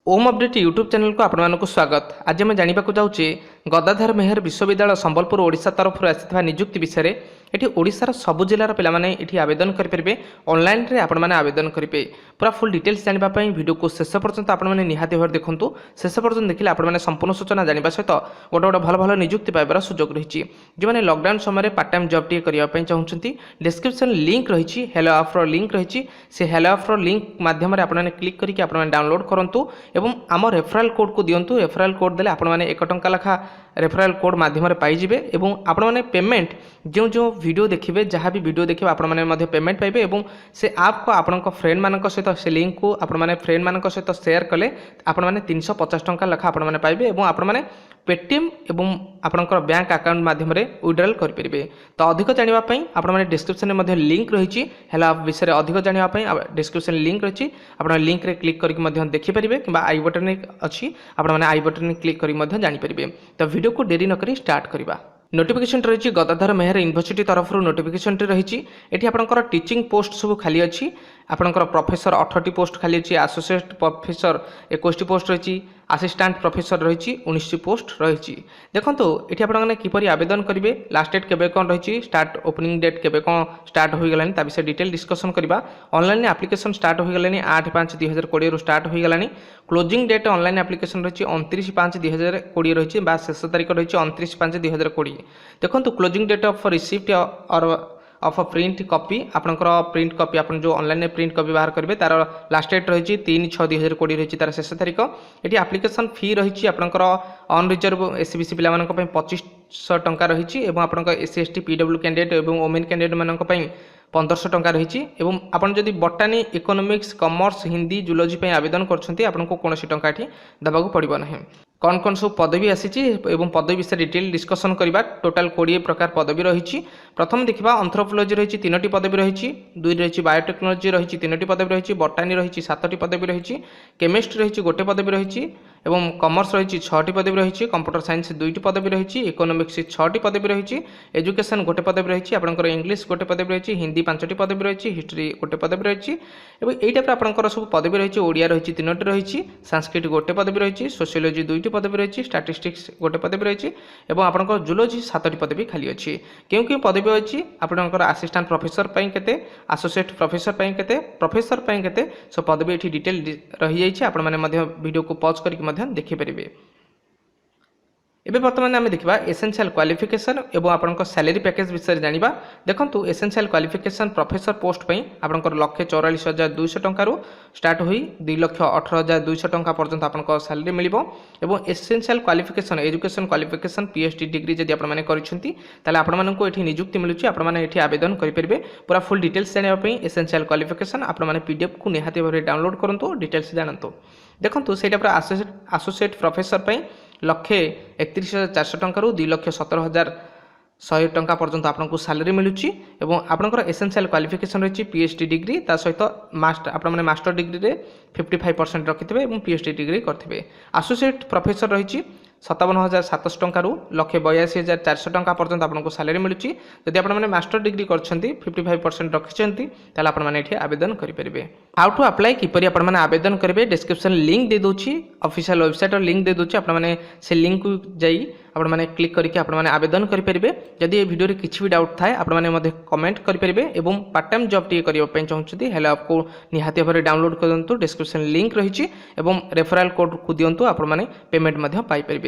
ओम update YouTube channel को आपको स्वागत। आज आम जानवाक जाऊे गदाधर मेहर विश्वविद्यालय संबलपुर ओडिशा तरफ आसी निजुक्ति विषय में। ये ओडिशार सबु जिलार पिलामाने ये आवेदन करेंगे। ऑनलाइन रे आपण मैंने आवेदन करेंगे। पूरा फुल डिटेल्स जानापी वीडियो को शेष पर्यंत आपने निहाती भाव देखूँ। शेष पर्यंत देखिए आपने संपूर्ण सूचना जाना सहित गोटे गोटे भल भल निजुक्ति पाइबार सुजोग रही। जो मैंने लॉकडाउन समय पार्ट टाइम जॉब टी करने चाहते डिस्क्रिप्शन लिंक रही हेलो ऑफर लिंक रही से हेलो ऑफर लिंक माध्यम आपने क्लिक करके आपने डाउनलोड करूँ एवं आम रेफराल कोड को दिंतु। रेफराल कोड देले आपण माने 1 टंका लेखा रेफराल कोड माध्यम पाइबे एवं आपण माने पेमेंट जो जो वीडियो देखिए जहाँ भी वीडियो देखिए आपण माने पेमेंट पाइबे एवं से ऐप को आपण फ्रेंड मान सहित से लिंक को आपण माने फ्रेंड मान सहित शेयर कले आपण माने 350 टंका लेखा आपण माने पाइबे एवं आपण माने पेटीएम एवं आपणकर बैंक अकाउंट माध्यम विड्रॉल करेंगे। तो अधिक जानापी आपण माने डिस्क्रिप्शन में लिंक रही हेल्प विषय अधिक जानापी डिस्क्रिप्शन लिंक रही आप लिंक रे क्लिक करके देखिपारे कि आई बटन अच्छी आपण आई बटन क्लिक कर जानीपारे। तो वीडियो को डेरी नक स्टार्ट करवा। नोटिफिकेशन रही गदाधर मेहर यूनिवर्सिटी तरफ नोटिफिकेशन रही ये आपंकर टीचिंग पोस्ट सब खाली अच्छी आपंकर प्रोफेसर 18टी पोस्ट खाली अच्छी एसोसिएट प्रोफेसर 21टी पोस्ट रही असिस्टेंट प्रोफेसर रही 19टी पोस्ट रही। देखो ये आपने किपरि आवेदन करेंगे लास्ट डेट केबे कौन रही स्टार्ट ओपनिंग डेट केबे कौन स्टार्ट हो गलानी ता विषय डिटेल डिस्कसन करवा। ऑनलाइन एप्लिकेशन स्टार्ट हो गलानी 8/5/2020 स्टार्ट हो गलानी। क्लोजिंग डेट ऑनलाइन एप्लिकेशन रही 29/5/2020 रही शेष तारीख रही 29/5/2020। देखो क्लोजिंग डेट ऑफ रिसीप्ट और ऑफ प्रिंट कॉपी आपंकर प्रिंट कॉपी आप जो ऑनलाइन प्रिंट कॉपी बाहर करेंगे तार लास्ट डेट रही 3/6/2020 रही तार शेष तारीख। ये एप्लिकेशन फी रही आपंकर अनरिजर्व एससीबीसी पिला 2500 टंका रही आपंकर एससी एसटी पीडब्ल्यू कैंडिडेट और वोमेन कैंडिडेट मानक 1500 टंका रही। आपन जदि बटानी इकोनॉमिक्स कॉमर्स हिंदी जूलॉजी आवेदन करछंती आपनको कोनोसी टंका एठी दबाकू पड़िबो नाही। कौन कौन सब पदवी आसी एवं पदवी विषय डिटेल डिस्कसन करवा। टोटाल 20 प्रकार पदवी रही। प्रथम देखा एंथ्रोपोलॉजी रही 3टी पदवी रही, 2 रही बायोटेक्नोलॉजी रही 3टी पदवी रही, बटानी रही 7टी पदवी रही, केमिस्ट्री रही 1 पदवी रही एवं कॉमर्स रही 6टी पदवी रही, कंप्यूटर साइंस 2टी पदवी रही, इकोनॉमिक्स 6टी पदवी रही, एजुकेशन 1 पदवी रही, आपंकर इंग्लिश 1 पदवी रही, हिंदी 5टी पदवी रही, हिस्ट्री 1 पदवी रही और यही टाइप आपंकर सब पदवी रही। ओडिया रही 3टी रही, संस्कृत 1 पदवी रही, सोशियोलॉजी 2टी पदवी रही, स्टैटिस्टिक्स 1 पदवी रही और आपंकर जूलॉजी 7टी पदवी खाली अच्छी। क्यों क्यों पदवी अच्छी आपंकर असिस्टेंट प्रोफेसर केते, एसोसिएट प्रोफेसर केते, प्रोफेसर केते सो पदवी ये डिटेल रही जाइए। आपण माने वीडियो को पॉज करके देखिपारे। एबे वर्तमान आम देखा एसेंशियल क्वालिफिकेशन एवं आपंकर सैलरी पैकेज विषय जाना। देखो एसेंशियल क्वालिफिकेशन प्रोफेसर पोस्ट पर आपंकर 1,44,200 टंकार स्टार्ट हुई 2,18,200 टंका पर्यंत आपंकर सैलरी मिल। Essential qualification education qualification PhD degree जब आपको ये निजुक्ति मिलूँ आपने आवेदन करेंगे। पूरा फुल डिटेल्स जानापी एसेंशियल क्वालिफिकेशन आपने पीडीएफ को निहाती भाव डाउनलोड करूँ डिटेल्स जानतु। देखो से एसोसिएट प्रोफेसर 1,31,400 टंका 2,17,100 टंका पर्यंत आपको सैलरी मिलूँ और आपंकर एसेंशियल क्वालिफिकेशन रही पीएचडी डिग्री ता सहित मास्टर आपने मास्टर डिग्री रे 55% रखिथे और पीएचडी डिग्री करथिबे। एसोसिएट प्रोफेसर रही 57,700 टंका 1,82,400 टंका पर्यंत आपको सैलरी मिलूँ। जदि आपने मास्टर डिग्री कर 55% रखिंट आपने आवेदन करेंगे। हाउ टू अप्लाई किपरि आपने आवेदन करेंगे डिस्क्रिप्शन लिंक दे दूची ऑफिशियल वेबसाइट लिंक दे दूची आपने से लिंक को जाई आपने क्लिक करके आपने आवेदन करेंगे। जदि ये वीडियो किसी भी डाउट थाए आपने कमेंट करेंगे और पार्ट टाइम जॉब टी करने चाहते हेल्प आपको निहाती भाव डाउनलोड करूँ डिस्क्रिप्शन लिंक रही और रेफराल कोड को दिंतु आपने पेमेंट पाइपर।